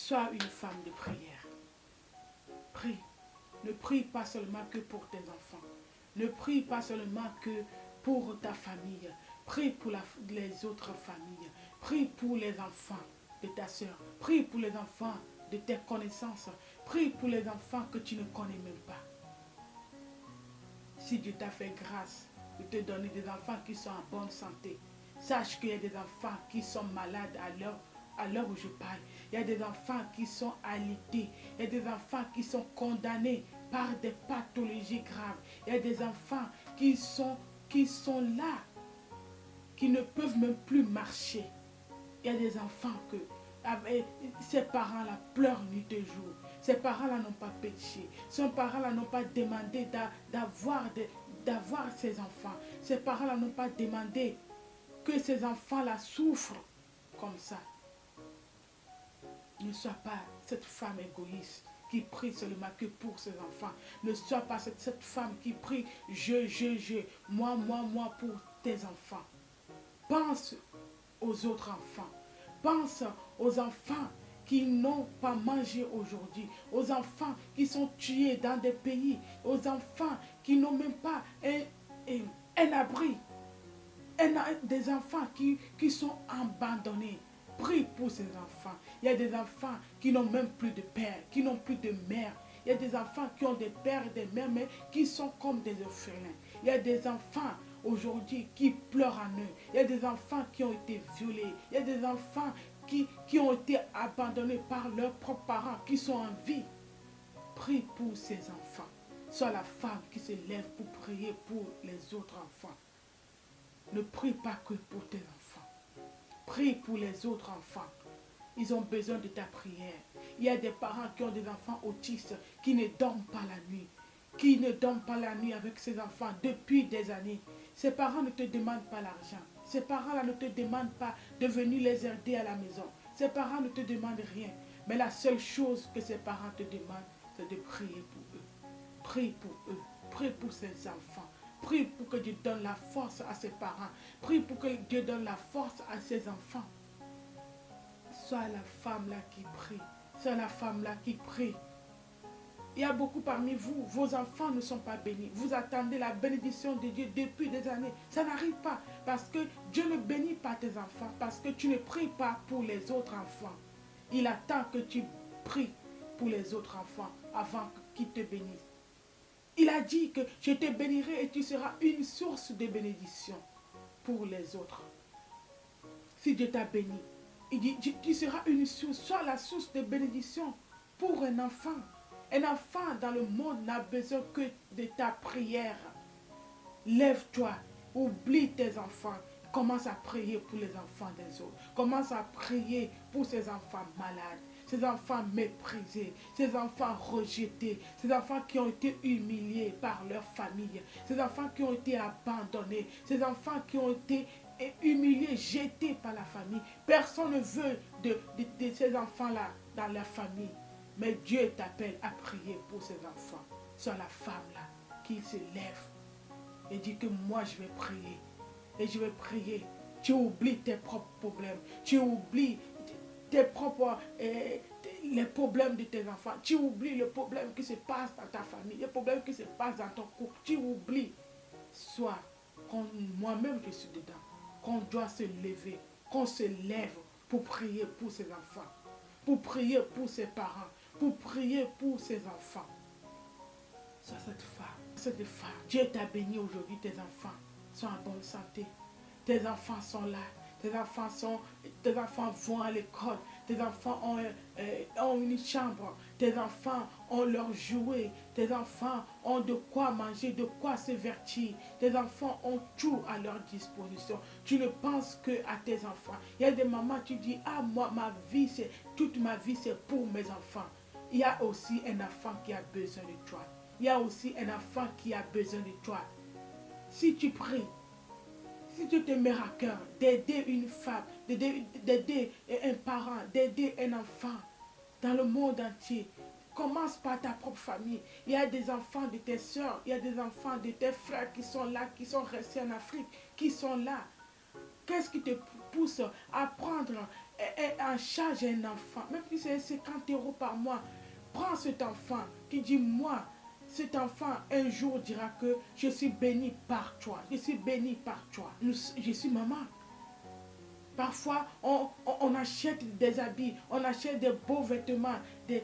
Sois une femme de prière. Prie. Ne prie pas seulement que pour tes enfants. Ne prie pas seulement que pour ta famille. Prie pour les autres familles. Prie pour les enfants de ta soeur. Prie pour les enfants de tes connaissances. Prie pour les enfants que tu ne connais même pas. Si Dieu t'a fait grâce de te donner des enfants qui sont en bonne santé, sache qu'il y a des enfants qui sont malades à l'heure où je parle. Il y a des enfants qui sont alités. Il y a des enfants qui sont condamnés par des pathologies graves. Il y a des enfants qui sont là, qui ne peuvent même plus marcher. Il y a des enfants que ces parents-là pleurent nuit et jour. Ces parents-là n'ont pas péché. Ces parents-là n'ont pas demandé d'avoir ces enfants. Ces parents-là n'ont pas demandé que ces enfants-là souffrent comme ça. Ne sois pas cette femme égoïste qui prie seulement que pour ses enfants. Ne sois pas cette femme qui prie moi pour tes enfants. Pense aux autres enfants. Pense aux enfants qui n'ont pas mangé aujourd'hui, aux enfants qui sont tués dans des pays, aux enfants qui n'ont même pas un abri, des enfants qui sont abandonnés. Prie pour ces enfants. Il y a des enfants qui n'ont même plus de père, qui n'ont plus de mère. Il y a des enfants qui ont des pères et des mères, mais qui sont comme des orphelins. Il y a des enfants aujourd'hui qui pleurent en eux. Il y a des enfants qui ont été violés. Il y a des enfants qui ont été abandonnés par leurs propres parents, qui sont en vie. Prie pour ces enfants. Sois la femme qui se lève pour prier pour les autres enfants. Ne prie pas que pour tes enfants. Prie pour les autres enfants. Ils ont besoin de ta prière. Il y a des parents qui ont des enfants autistes qui ne dorment pas la nuit. Qui ne dorment pas la nuit avec ces enfants depuis des années. Ces parents ne te demandent pas l'argent. Ces parents-là ne te demandent pas de venir les aider à la maison. Ces parents ne te demandent rien. Mais la seule chose que ces parents te demandent, c'est de prier pour eux. Prie pour eux. Prie pour ces enfants. Prie pour que Dieu donne la force à ses parents. Prie pour que Dieu donne la force à ses enfants. Sois la femme là qui prie. Sois la femme là qui prie. Il y a beaucoup parmi vous, vos enfants ne sont pas bénis. Vous attendez la bénédiction de Dieu depuis des années. Ça n'arrive pas parce que Dieu ne bénit pas tes enfants, parce que tu ne pries pas pour les autres enfants. Il attend que tu pries pour les autres enfants avant qu'il te bénisse. Il a dit que je te bénirai et tu seras une source de bénédiction pour les autres. Si Dieu t'a béni, il dit tu seras une source, sois la source de bénédiction pour un enfant. Un enfant dans le monde n'a besoin que de ta prière. Lève-toi, oublie tes enfants. Commence à prier pour les enfants des autres. Commence à prier pour ces enfants malades, ces enfants méprisés, ces enfants rejetés, ces enfants qui ont été humiliés par leur famille, ces enfants qui ont été abandonnés, ces enfants qui ont été humiliés, jetés par la famille. Personne ne veut de ces enfants-là dans la famille. Mais Dieu t'appelle à prier pour ces enfants. Sois la femme là qui se lève et dit que moi je vais prier. Et je vais prier. Tu oublies tes propres problèmes. Tu oublies tes propres les problèmes de tes enfants. Tu oublies le problème qui se passe dans ta famille, les problèmes qui se passent dans ton couple. Tu oublies. Soit, quand moi-même je suis dedans, qu'on doit se lever, qu'on se lève pour prier pour ses enfants, pour prier pour ses parents, pour prier pour ses enfants. Sois cette femme. Dieu t'a béni aujourd'hui, tes enfants sont en bonne santé. Tes enfants sont là. Tes enfants vont à l'école. Tes enfants ont une chambre. Tes enfants ont leurs jouets. Tes enfants ont de quoi manger, de quoi se vertir. Tes enfants ont tout à leur disposition. Tu ne penses que à tes enfants. Il y a des mamans, tu dis, ah moi, toute ma vie, c'est pour mes enfants. Il y a aussi un enfant qui a besoin de toi. Il y a aussi un enfant qui a besoin de toi. Si tu pries, si tu te mets à cœur d'aider une femme, d'aider un parent, d'aider un enfant dans le monde entier, commence par ta propre famille. Il y a des enfants de tes soeurs, il y a des enfants de tes frères qui sont là, qui sont restés en Afrique, qui sont là. Qu'est-ce qui te pousse à prendre en charge un enfant, même si c'est 50 euros par mois, prends cet enfant qui dit, moi, cet enfant un jour dira que je suis béni par toi, je suis béni par toi, je suis maman. Parfois, on achète des habits, on achète des beaux vêtements, des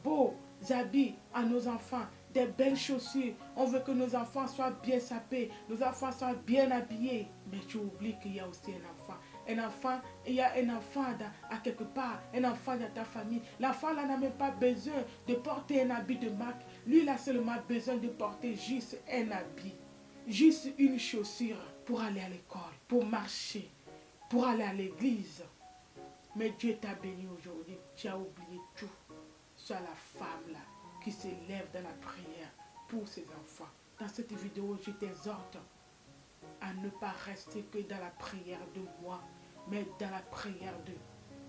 beaux habits à nos enfants, des belles chaussures. On veut que nos enfants soient bien sapés, nos enfants soient bien habillés. Mais tu oublies qu'il y a aussi un enfant. Un enfant, il y a un enfant à quelque part, un enfant dans ta famille. L'enfant là n'a même pas besoin de porter un habit de marque. Lui, il a seulement besoin de porter juste un habit, juste une chaussure pour aller à l'école, pour marcher, pour aller à l'église. Mais Dieu t'a béni aujourd'hui. Tu as oublié tout. Sois la femme là qui s'élève dans la prière pour ses enfants. Dans cette vidéo, je t'exhorte à ne pas rester que dans la prière de moi, mais dans la prière de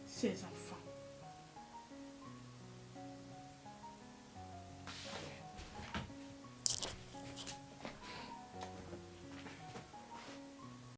ses enfants.